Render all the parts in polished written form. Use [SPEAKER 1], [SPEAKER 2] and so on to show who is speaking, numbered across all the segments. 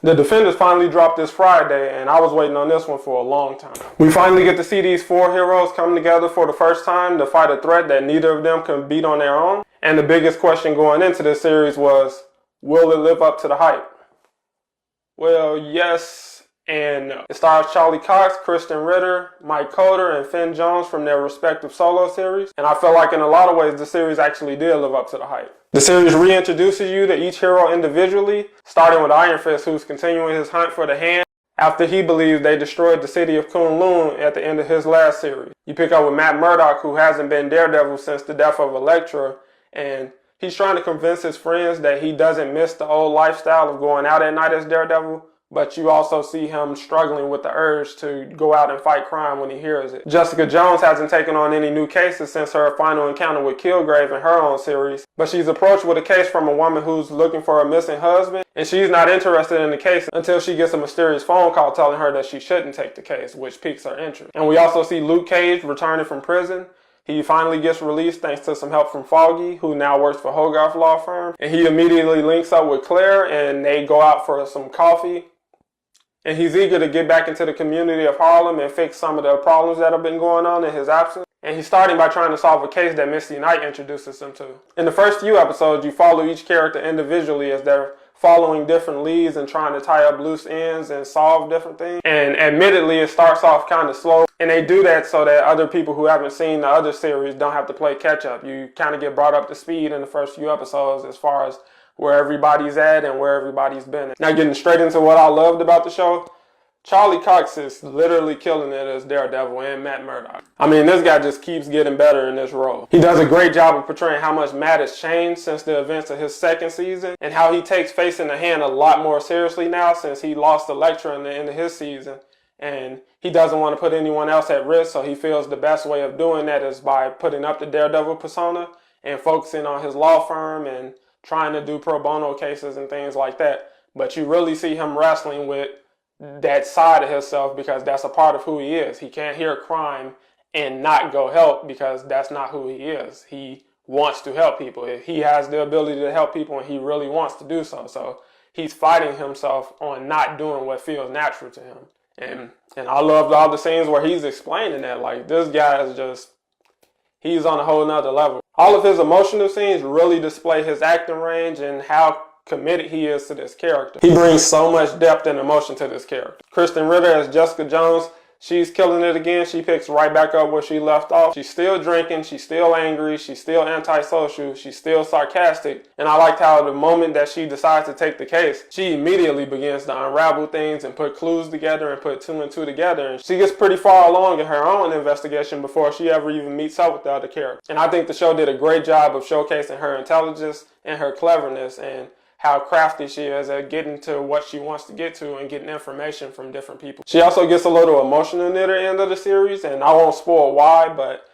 [SPEAKER 1] The Defenders finally dropped this Friday, and I was waiting on this one for a long time. We finally get to see these four heroes come together for the first time to fight a threat that neither of them can beat on their own. And the biggest question going into this series was, will it live up to the hype? Well, yes. And it stars Charlie Cox, Krysten Ritter, Mike Colter, and Finn Jones from their respective solo series. And I feel like in a lot of ways the series actually did live up to the hype. The series reintroduces you to each hero individually, starting with Iron Fist, who's continuing his hunt for the hand after he believes they destroyed the city of Kunlun at the end of his last series. You pick up with Matt Murdock, who hasn't been Daredevil since the death of Elektra, and he's trying to convince his friends that he doesn't miss the old lifestyle of going out at night as Daredevil. But you also see him struggling with the urge to go out and fight crime when he hears it. Jessica Jones hasn't taken on any new cases since her final encounter with Kilgrave in her own series, but she's approached with a case from a woman who's looking for a missing husband, and she's not interested in the case until she gets a mysterious phone call telling her that she shouldn't take the case, which piques her interest. And we also see Luke Cage returning from prison. He finally gets released thanks to some help from Foggy, who now works for Hogarth Law Firm, and he immediately links up with Claire, and they go out for some coffee. And he's eager to get back into the community of Harlem and fix some of the problems that have been going on in his absence. And he's starting by trying to solve a case that Misty Knight introduces him to. In the first few episodes, you follow each character individually as they're following different leads and trying to tie up loose ends and solve different things. And admittedly, it starts off kind of slow. And they do that so that other people who haven't seen the other series don't have to play catch up. You kind of get brought up to speed in the first few episodes as far as where everybody's at and where everybody's been. Now getting straight into what I loved about the show, Charlie Cox is literally killing it as Daredevil and Matt Murdock. I mean, this guy just keeps getting better in this role. He does a great job of portraying how much Matt has changed since the events of his second season and how he takes facing the hand a lot more seriously now since he lost Elektra in the end of his season. And he doesn't want to put anyone else at risk, so he feels the best way of doing that is by putting up the Daredevil persona and focusing on his law firm and trying to do pro bono cases and things like that. But you really see him wrestling with that side of himself because that's a part of who he is. He can't hear crime and not go help because that's not who he is. He wants to help people. He has the ability to help people and he really wants to do so. So he's fighting himself on not doing what feels natural to him. And I loved all the scenes where he's explaining that. Like, this guy is just, he's on a whole nother level. All of his emotional scenes really display his acting range and how committed he is to this character. He brings so much depth and emotion to this character. Krysten Ritter as Jessica Jones, she's killing it again. She picks right back up where she left off. She's still drinking, she's still angry, she's still antisocial, she's still sarcastic. And I liked how the moment that she decides to take the case, she immediately begins to unravel things and put clues together and put two and two together. And she gets pretty far along in her own investigation before she ever even meets up with the other character. And I think the show did a great job of showcasing her intelligence and her cleverness and how crafty she is at getting to what she wants to get to and getting information from different people. She also gets a little emotional near the end of the series, and I won't spoil why, but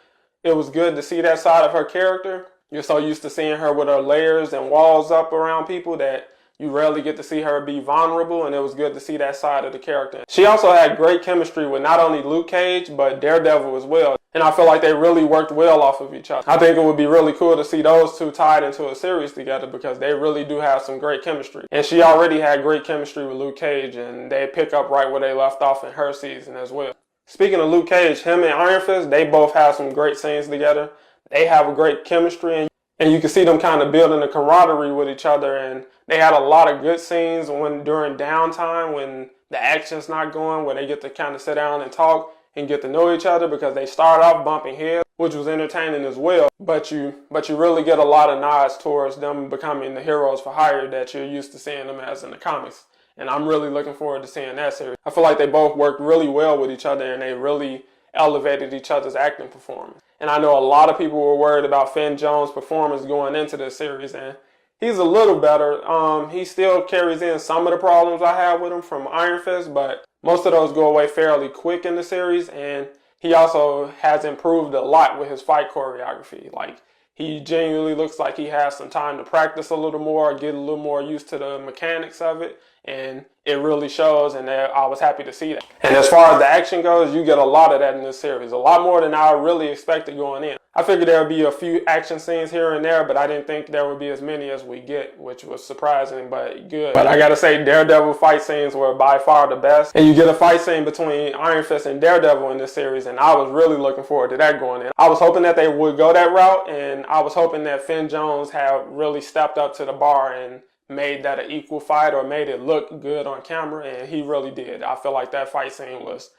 [SPEAKER 1] it was good to see that side of her character. You're so used to seeing her with her layers and walls up around people that you rarely get to see her be vulnerable, and it was good to see that side of the character. She also had great chemistry with not only Luke Cage, but Daredevil as well. And I feel like they really worked well off of each other. I think it would be really cool to see those two tied into a series together because they really do have some great chemistry. And she already had great chemistry with Luke Cage, and they pick up right where they left off in her season as well. Speaking of Luke Cage, him and Iron Fist, they both have some great scenes together. They have a great chemistry, and you can see them kind of building a camaraderie with each other. And they had a lot of good scenes during downtime when the action's not going, where they get to kind of sit down and talk and get to know each other because they start off bumping heads, which was entertaining as well. But you really get a lot of nods towards them becoming the heroes for hire that you're used to seeing them as in the comics. And I'm really looking forward to seeing that series. I feel like they both worked really well with each other and they really elevated each other's acting performance. And I know a lot of people were worried about Finn Jones' performance going into this series, and he's a little better. He still carries in some of the problems I have with him from Iron Fist, but most of those go away fairly quick in the series, and he also has improved a lot with his fight choreography. Like, he genuinely looks like he has some time to practice a little more, get a little more used to the mechanics of it, and it really shows, and I was happy to see that. And as far as the action goes, you get a lot of that in this series, a lot more than I really expected going in. I figured there would be a few action scenes here and there, but I didn't think there would be as many as we get, which was surprising, but good. But I gotta say, Daredevil fight scenes were by far the best. And you get a fight scene between Iron Fist and Daredevil in this series, and I was really looking forward to that going in. I was hoping that they would go that route, and I was hoping that Finn Jones had really stepped up to the bar and made that an equal fight, or made it look good on camera, and he really did. I feel like that fight scene was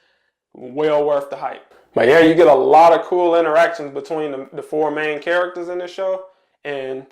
[SPEAKER 1] well worth the hype. But yeah, you get a lot of cool interactions between the four main characters in the show, and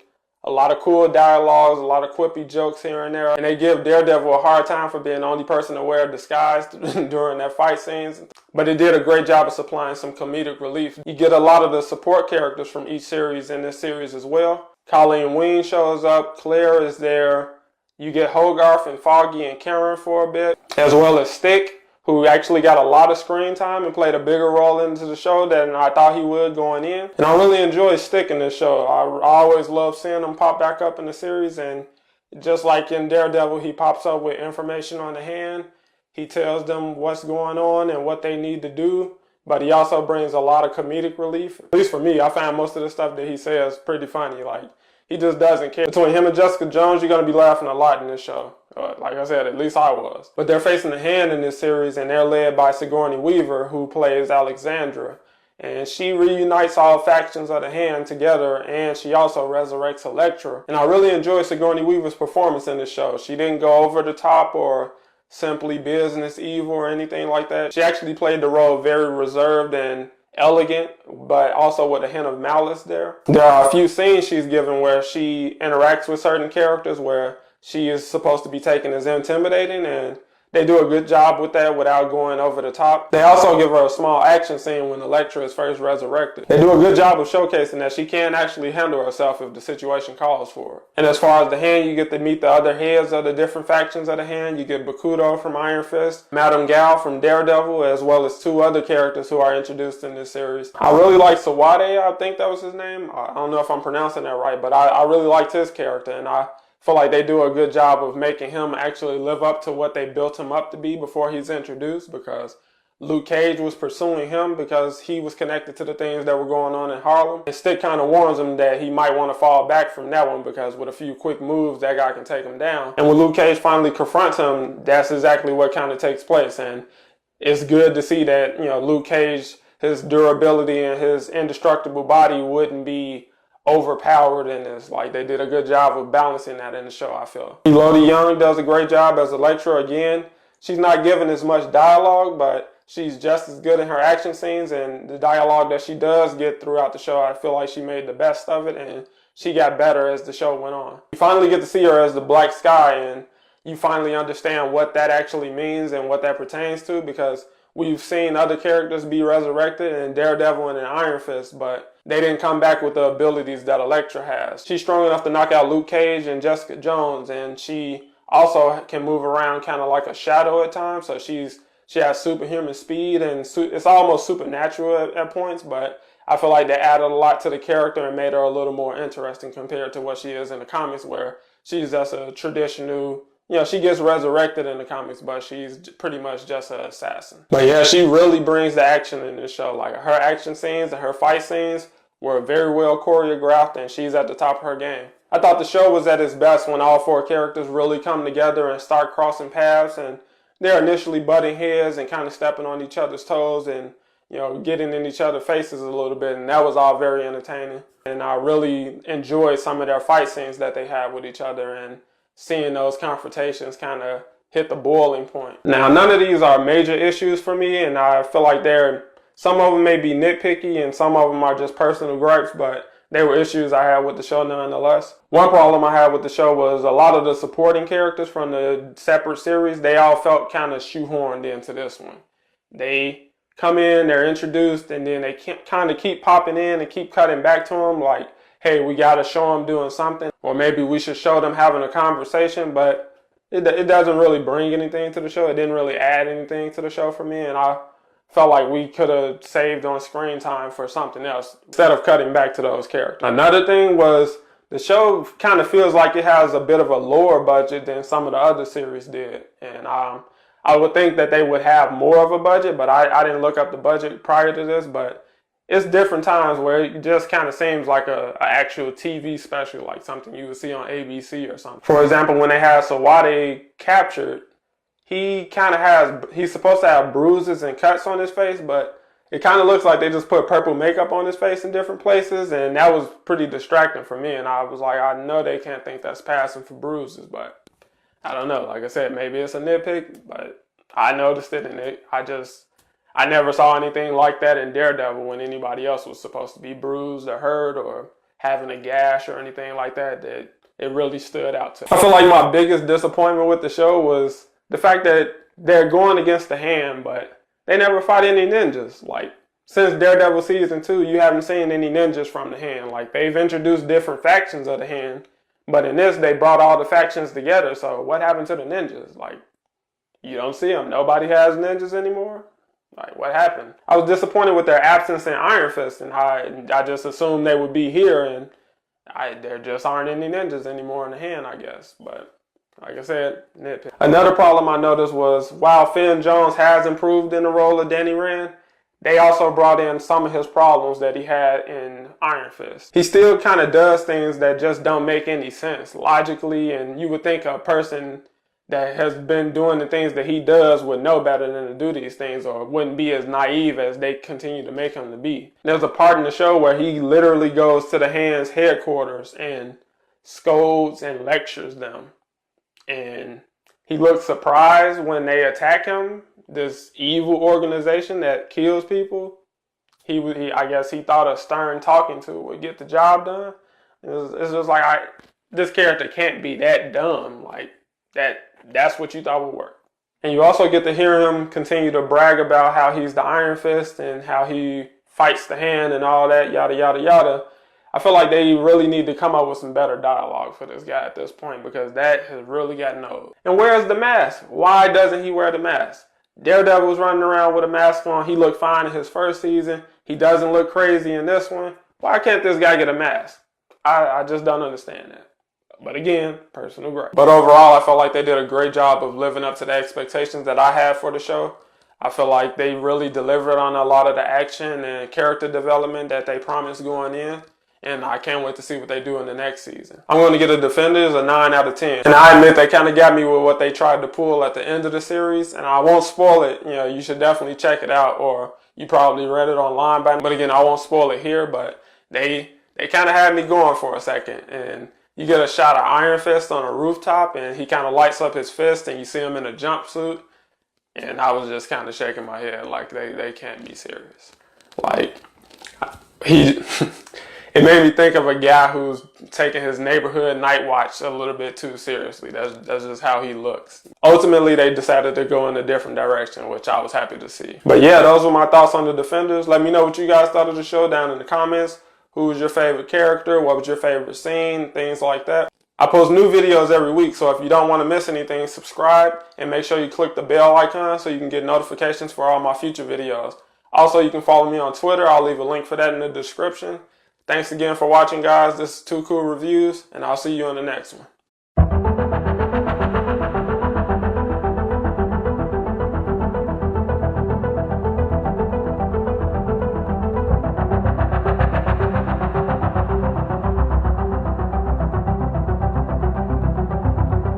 [SPEAKER 1] a lot of cool dialogues, a lot of quippy jokes here and there. And they give Daredevil a hard time for being the only person to wear a disguise during their fight scenes. But it did a great job of supplying some comedic relief. You get a lot of the support characters from each series in this series as well. Colleen Wing shows up, Claire is there. You get Hogarth and Foggy and Karen for a bit, as well as Stick, who actually got a lot of screen time and played a bigger role into the show than I thought he would going in. And I really enjoy Stick in this show. I always love seeing him pop back up in the series, and just like in Daredevil, he pops up with information on the hand. He tells them what's going on and what they need to do, but he also brings a lot of comedic relief. At least for me, I find most of the stuff that he says pretty funny. Like, he just doesn't care. Between him and Jessica Jones, you're going to be laughing a lot in this show. Like I said, at least I was. But they're facing the Hand in this series, and they're led by Sigourney Weaver, who plays Alexandra. And she reunites all factions of the Hand together, and she also resurrects Elektra. And I really enjoy Sigourney Weaver's performance in this show. She didn't go over the top or simply business evil or anything like that. She actually played the role very reserved and elegant, but also with a hint of malice there. There are a few scenes she's given where she interacts with certain characters where she is supposed to be taken as intimidating, and they do a good job with that without going over the top. They also give her a small action scene when Elektra is first resurrected. They do a good job of showcasing that she can actually handle herself if the situation calls for her. And as far as the Hand, you get to meet the other heads of the different factions of the Hand. You get Bakuto from Iron Fist, Madame Gao from Daredevil, as well as two other characters who are introduced in this series. I really like Sawade, I think that was his name. I don't know if I'm pronouncing that right, but I really liked his character, and I feel like they do a good job of making him actually live up to what they built him up to be before he's introduced, because Luke Cage was pursuing him because he was connected to the things that were going on in Harlem. And Stick kind of warns him that he might want to fall back from that one, because with a few quick moves, that guy can take him down. And when Luke Cage finally confronts him, that's exactly what kind of takes place. And it's good to see that, you know, Luke Cage, his durability and his indestructible body wouldn't be overpowered in this. Like, they did a good job of balancing that in the show, I feel. Élodie Yung does a great job as Elektra again. She's not given as much dialogue, but she's just as good in her action scenes, and the dialogue that she does get throughout the show, I feel like she made the best of it, and she got better as the show went on. You finally get to see her as the Black Sky, and you finally understand what that actually means and what that pertains to, because we've seen other characters be resurrected in Daredevil and in Iron Fist, but they didn't come back with the abilities that Elektra has. She's strong enough to knock out Luke Cage and Jessica Jones, and she also can move around kind of like a shadow at times. So she has superhuman speed, and it's almost supernatural at points, but I feel like they added a lot to the character and made her a little more interesting compared to what she is in the comics, where she's just a traditional, you know, she gets resurrected in the comics, but she's pretty much just an assassin. But yeah, she really brings the action in this show. Like, her action scenes and her fight scenes were very well choreographed, and she's at the top of her game. I thought the show was at its best when all four characters really come together and start crossing paths, and they're initially butting heads and kind of stepping on each other's toes and, you know, getting in each other's faces a little bit, and that was all very entertaining. And I really enjoyed some of their fight scenes that they had with each other, and seeing those confrontations kind of hit the boiling point. Now, none of these are major issues for me, and I feel like some of them may be nitpicky and some of them are just personal gripes, but they were issues I had with the show nonetheless. One problem I had with the show was a lot of the supporting characters from the separate series, they all felt kind of shoehorned into this one. They come in, they're introduced, and then they kind of keep popping in and keep cutting back to them, like, hey, we got to show them doing something, or maybe we should show them having a conversation, but it doesn't really bring anything to the show. It didn't really add anything to the show for me, and I felt like we could have saved on screen time for something else instead of cutting back to those characters. Another thing was the show kind of feels like it has a bit of a lower budget than some of the other series did. And I would think that they would have more of a budget, but I didn't look up the budget prior to this. But it's different times where it just kind of seems like a actual TV special, like something you would see on ABC or something. For example, when they had Sawade captured, he's supposed to have bruises and cuts on his face, but it kind of looks like they just put purple makeup on his face in different places, and that was pretty distracting for me. And I was like, I know they can't think that's passing for bruises, but I don't know. Like I said, maybe it's a nitpick, but I noticed it, and I never saw anything like that in Daredevil when anybody else was supposed to be bruised or hurt or having a gash or anything like that, that it really stood out to me. I feel like my biggest disappointment with the show was the fact that they're going against the Hand, but they never fought any ninjas. Like, since Daredevil Season 2, you haven't seen any ninjas from the Hand. Like, they've introduced different factions of the Hand, but in this, they brought all the factions together. So what happened to the ninjas? Like, you don't see them. Nobody has ninjas anymore. Like, what happened? I was disappointed with their absence in Iron Fist, and how I just assumed they would be here, and there just aren't any ninjas anymore in the Hand, I guess. But like I said, nitpick. Another problem I noticed was while Finn Jones has improved in the role of Danny Rand, they also brought in some of his problems that he had in Iron Fist. He still kind of does things that just don't make any sense logically, and you would think a person that has been doing the things that he does would know better than to do these things, or wouldn't be as naive as they continue to make him to be. There's a part in the show where he literally goes to the Hand's headquarters and scolds and lectures them. And he looks surprised when they attack him, this evil organization that kills people. I guess he thought a stern talking to would get the job done. It's just like, this character can't be that dumb. Like, that's what you thought would work. And you also get to hear him continue to brag about how he's the Iron Fist and how he fights the Hand and all that, yada, yada, yada. I feel like they really need to come up with some better dialogue for this guy at this point, because that has really gotten old. And where's the mask? Why doesn't he wear the mask? Daredevil was running around with a mask on. He looked fine in his first season. He doesn't look crazy in this one. Why can't this guy get a mask? I just don't understand that. But again, personal growth. But overall, I felt like they did a great job of living up to the expectations that I had for the show. I feel like they really delivered on a lot of the action and character development that they promised going in. And I can't wait to see what they do in the next season. I'm going to give the Defenders a 9 out of 10. And I admit they kind of got me with what they tried to pull at the end of the series. And I won't spoil it. You know, you should definitely check it out, or you probably read it online by now. But again, I won't spoil it here. But they kind of had me going for a second. And you get a shot of Iron Fist on a rooftop, and he kind of lights up his fist, and you see him in a jumpsuit. And I was just kind of shaking my head like they can't be serious. Like, it made me think of a guy who's taking his neighborhood night watch a little bit too seriously. That's just how he looks. Ultimately, they decided to go in a different direction, which I was happy to see. But yeah, those were my thoughts on the Defenders. Let me know what you guys thought of the show down in the comments. Who was your favorite character? What was your favorite scene? Things like that. I post new videos every week, so if you don't want to miss anything, subscribe and make sure you click the bell icon so you can get notifications for all my future videos. Also, you can follow me on Twitter. I'll leave a link for that in the description. Thanks again for watching, guys. This is Too Cool Reviews, and I'll see you in the next one.